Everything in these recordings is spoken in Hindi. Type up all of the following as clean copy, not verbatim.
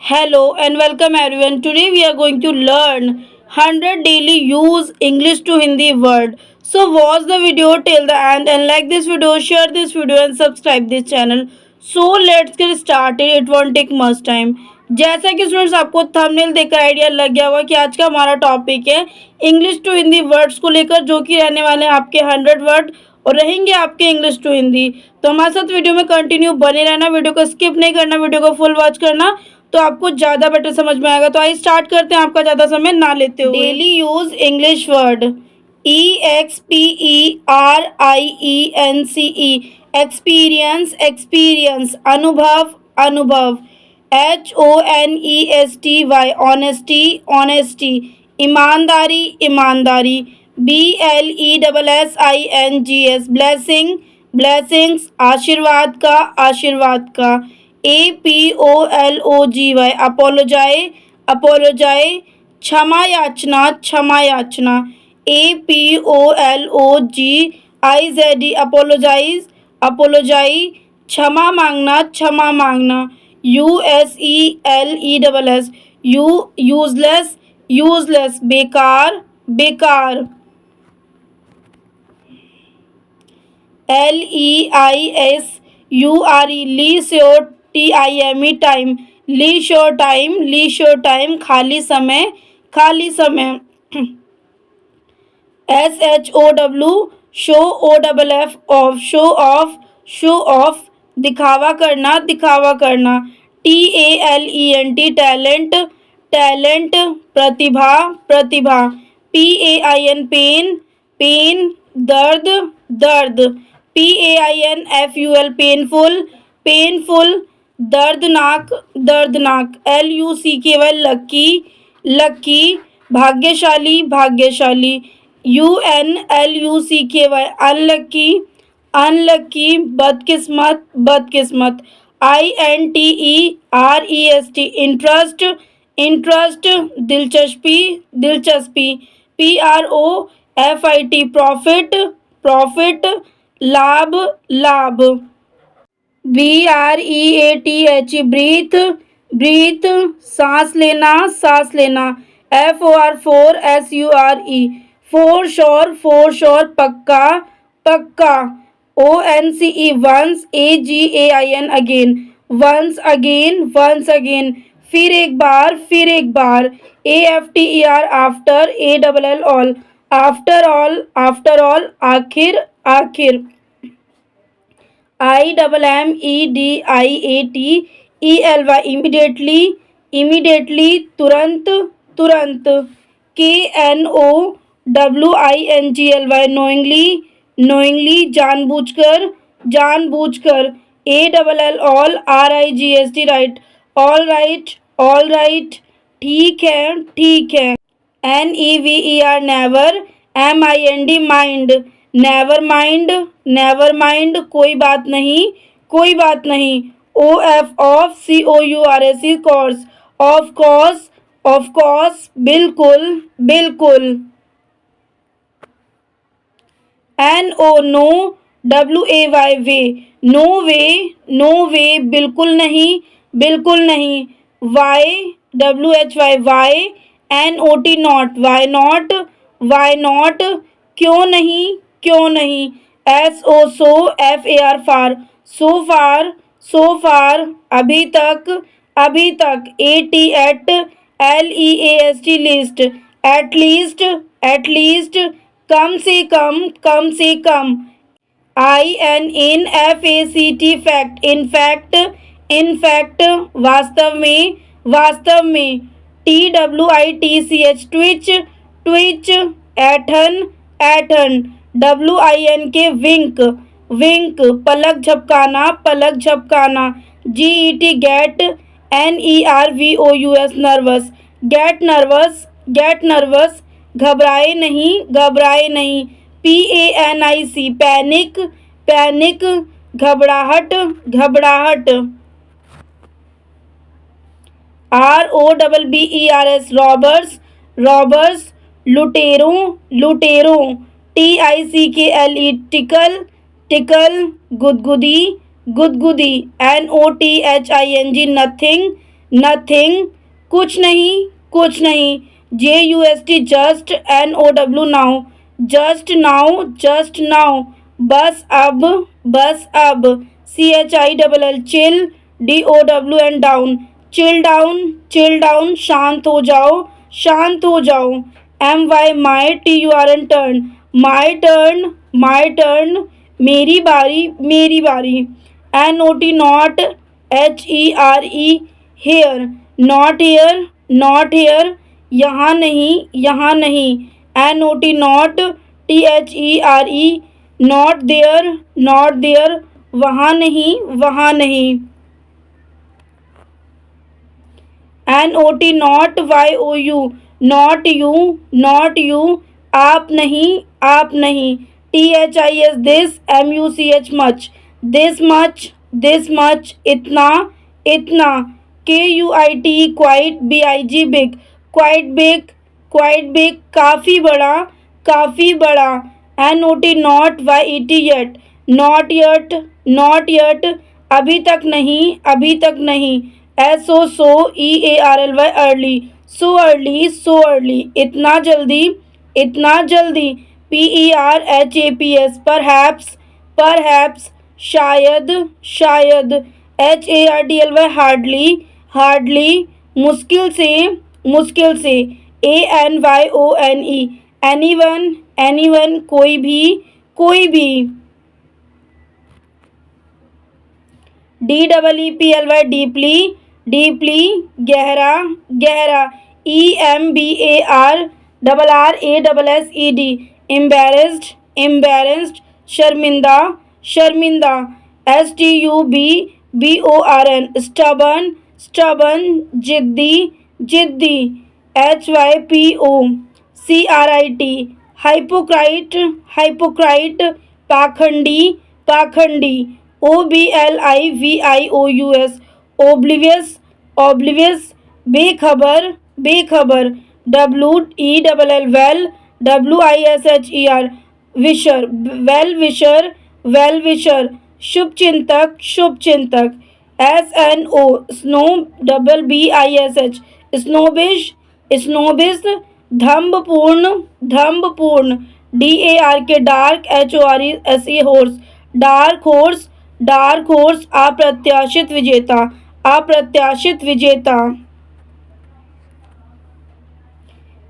Hello and welcome everyone. Today we are going to learn 100 daily use English to Hindi word. So watch the video till the end and like this video, share this video and subscribe this channel. So let's get started. It won't take much time. जैसा कि स्टूडेंट्स आपको थंबनेल देखकर आइडिया लग गया होगा कि आज का हमारा टॉपिक है इंग्लिश टू हिंदी वर्ड्स को लेकर, जो कि रहने वाले हैं आपके 100 वर्ड और रहेंगे आपके इंग्लिश टू हिंदी। तो हमारे साथ वीडियो में कंटिन्यू बने रहना, वीडियो को स्किप नहीं करना, वीडियो को फुल वॉच करना, तो आपको ज़्यादा बेटर समझ में आएगा। तो आइए स्टार्ट करते हैं आपका ज़्यादा समय ना लेते हुए। Daily use English word EXPERIENCE experience experience, अनुभव अनुभव, HONESTY ऑनेस्टी ऑनेस्टी, ईमानदारी ईमानदारी, BLESSINGS ब्लेसिंग ब्लेसिंग्स, आशीर्वाद का, APOLOGY अपोलोजाई अपोलोजाई, क्षमा याचना क्षमा याचना, APOLOGIZE अपोलोजाइज अपोलोजाई, क्षमा मांगना, USELESS यूजलेस यूजलेस, बेकार बेकार, LEISURE leisure TIME time, leisure time, खाली समय SHOW show OFF off, show off, दिखावा करना TALENT टैलेंट, प्रतिभा PAIN पेन, दर्द PAINFUL पेनफुल, दर्दनाक LUCKY लक्की, भाग्यशाली UNLUCKY अनलक्की, बदकिस्मत INTEREST इंटरेस्ट, दिलचस्पी प्रॉफिट, लाभ BREATH ब्रीथ, सांस लेना FOR श्योर, पक्का ONCE once AGAIN once again, फिर एक बार AFTER after ALL all, after all आखिर IMMEDIATELY इमीडिएटली तुरंत KNOWINGLY नोइंगली जानबूझकर ALL RIGHT right, all right, ठीक है NEVER never MIND never mind, कोई बात नहीं OF COURS ऑफ कोर्स, बिल्कुल NO no WAY no way, बिल्कुल नहीं WHY why NOT not why not, क्यों नहीं SO FAR सो फार, अभी तक AT LEAST लिस्ट, एटलीस्ट, कम से कम INFACT इनफैक्ट, वास्तव में TWITCH ट्विच, ऐठन WINK विंक, पलक झपकाना GET get NERVOUS get nervous, घबराए नहीं PANIC पैनिक, घबराहट ROBBERS रॉबर्स, लुटेरों TICKLE टिकल, गुदगुदी NOTHING नथिंग, कुछ नहीं, कुछ नहीं। JUST, just. NOW, now, just now, just now. बस अब, बस अब। CHILL, chill. DOWN, down, chill down, chill down. शांत हो जाओ, शांत हो जाओ। MY, my. TURN, turn, my turn, my turn. मेरी बारी, मेरी बारी। NOT, not. HERE, here, not here, not here. यहाँ नहीं, यहाँ नहीं। NOT, not. THERE, not there, not there. वहाँ नहीं, वहाँ नहीं। NOT, not. YOU, not you, not you. आप नहीं, आप नहीं। THIS, this. MUCH, much, this much, this much. इतना, इतना। KUIT, quite. BIG, big, quite big, quite big. काफ़ी बड़ा, काफ़ी बड़ा। NOT, not. YET, yet, not yet, not yet. अभी तक नहीं, अभी तक नहीं। SO, सो। EARLY, early, so early, so early. इतना जल्दी, इतना जल्दी। PERHAPS, perhaps, perhaps. शायद, शायद। HARDLY, hardly, hardly. मुश्किल से, मुश्किल से। ANYONE, anyone, anyone. कोई भी, कोई भी। DEEPLY, deeply, deeply. गहरा, गहरा। EMBARRRASSED, embarrassed, embarrassed. शर्मिंदा, शर्मिंदा। STUBBORN, stubborn, stubborn. जिद्दी, जिद्दी। HYPOCRIT, हाइपोक्राइट, हाइपोक्राइट। पाखंडी, पाखंडी। OBLIVIOUS, oblivious, oblivious. बेखबर, बेखबर। WELL, well. WISHER, विशर, well wisher, well wisher. शुभ चिंतक, शुभ चिंतक। SNO, snow. BBISH, snobbish, snobbish. धम्बपूर्ण, धम्बपूर्ण। DARK, dark. HORSE, horse, dark horse, dark horse. अप्रत्याशित विजेता, अप्रत्याशित विजेता।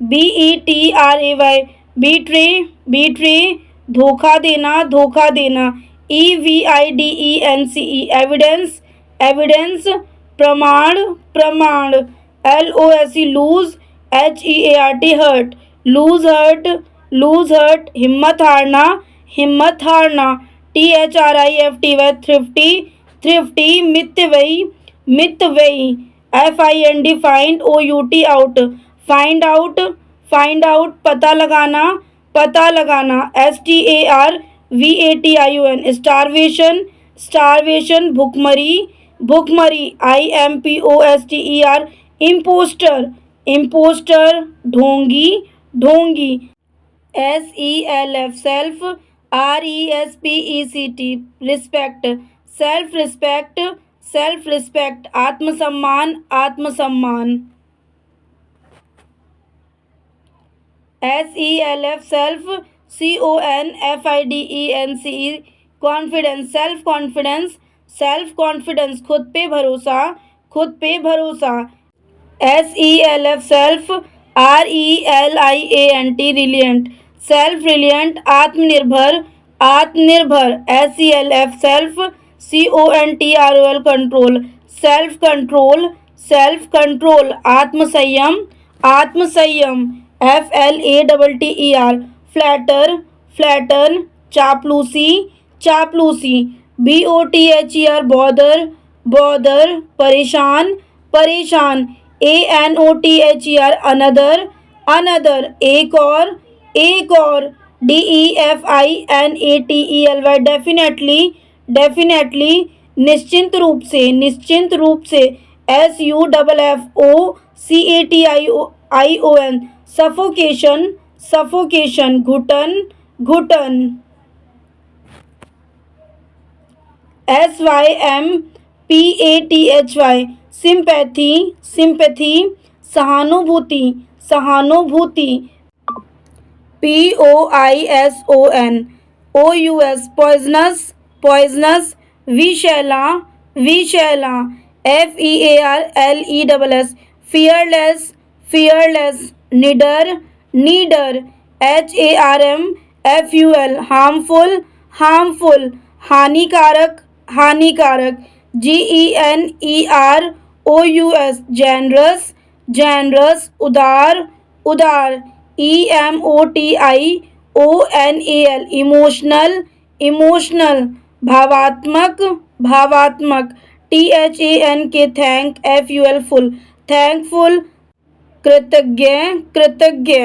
BETRAY, betray, betray. धोखा देना, धोखा देना। EVIDENCE, evidence, evidence. प्रमाण, प्रमाण। LOSE, lose. HEART, heart, lose heart, lose heart. हिम्मत हारना, हिम्मत हारना। THRIFTY, thrifty, thrifty. मितव्ययी, मितव्ययी। FIND, find. OUT, out, find out, find out. पता लगाना, पता लगाना। STARVATION, starvation, starvation. भुखमरी, भुखमरी। IMPOSTER, imposter, imposter. ढोंगी, ढोंगी। SELF, self. RESPECT, respect, self respect, self respect. आत्मसम्मान, आत्मसम्मान। SELF, self. CONFIDENCE, confidence, self confidence, self confidence. खुद पे भरोसा, खुद पे भरोसा। SELF, self. RELIANT, reliant, self reliant. आत्मनिर्भर, आत्मनिर्भर। SELF, self. CONTROL, control, self control, self control. आत्मसंयम, आत्मसंयम। FLATTER, flatter, flatten. चापलूसी, चापलूसी। BOTHER, bother, bother. परेशान, परेशान। ANOTHER, another, another. एक और, एक और। DEFINATELY, definitely, definitely. निश्चिंत रूप से, निश्चिंत रूप से। SUFFOCATION, suffocation, suffocation. घुटन, घुटन। SYMPATHY, sympathy, sympathy, सहानुभूति, सहानुभूति, poison, ous, poisonous, poisonous, विषैला, विषैला, fearless, fearless, fearless, निडर, निडर, harmful, harmful, harmful, हानिकारक, हानिकारक, generous, generous, generous, उदार, उदार, emotional, emotional, emotional, भावात्मक, भावात्मक, thank, full, thankful, कृतज्ञ, कृतज्ञ,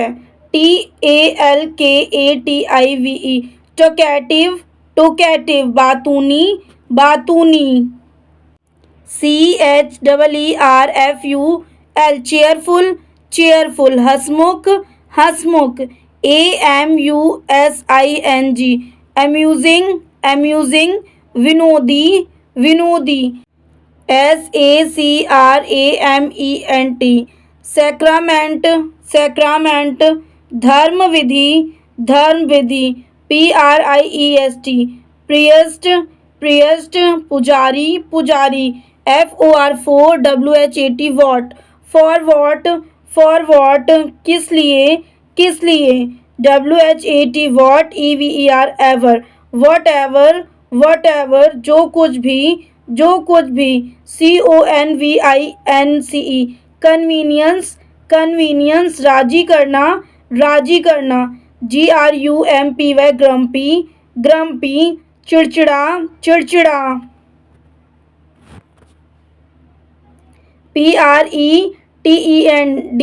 talkative, talkative, talkative, बातूनी, बातूनी, cheerful, cheerful, cheerful, हंसमुख, हंसमुख, amusing, amusing, amusing, विनोदी, विनोदी, sacrament, sacrament, sacrament, धर्म विधि, धर्म विधि, priest, priest, priest, पुजारी, पुजारी, for what, for what, किस लिए, किस लिए, what, ever, whatever, whatever, जो कुछ भी, जो कुछ भी, convince, convenience, convenience, राजी करना, राजी करना, grumpy, grumpy, grumpy, चिड़चिड़ा, चिड़चिड़ा, pretend,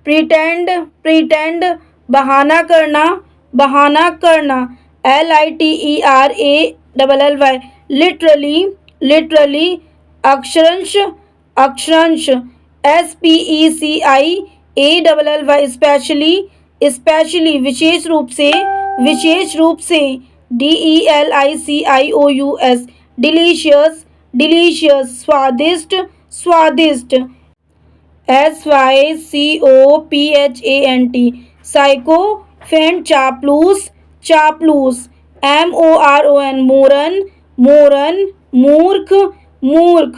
pretend, pretend, बहाना करना, बहाना करना, literally, literally, literally, अक्षरंश, अक्षरंश, specially, especially, especially, विशेष रूप से, विशेष रूप से, delicious, delicious, delicious, स्वादिष्ट, स्वादिष्ट, sycophant, psycho, फेंट, चापलूस, चापलूस, moron, मोरन, मोरन, मूर्ख, मूर्ख,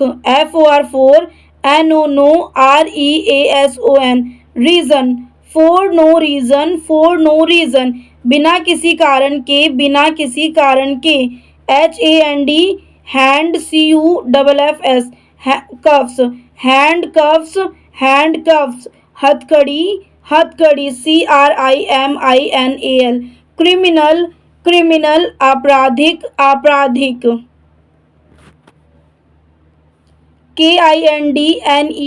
for, no, reason, reason, for no reason, for no reason, बिना किसी कारण के, बिना किसी कारण के, hand, cuffs, cuffs, handcuffs, handcuffs, हथकड़ी, हथकड़ी, criminal, criminal, criminal, आपराधिक, आपराधिक,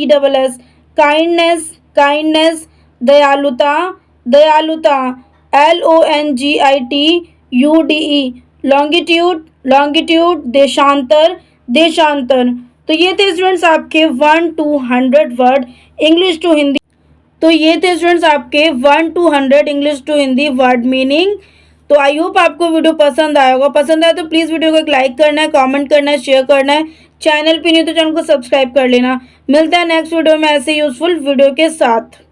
kindness, kindness, kindness, दयालुता, दयालुता, longitude, longitude, longitude, देशांतर, देशांतर। तो ये थे स्टूडेंट्स आपके 1 to 100 word English to Hindi. तो ये थे स्टूडेंट्स आपके 1 to 100 English to Hindi word meaning. तो आई होप आपको वीडियो पसंद आया होगा। पसंद आया तो प्लीज़ वीडियो को एक लाइक करना है, कमेंट करना है, शेयर करना है। चैनल पे नहीं तो चैनल को सब्सक्राइब कर लेना। मिलता है नेक्स्ट वीडियो में ऐसे यूजफुल वीडियो के साथ।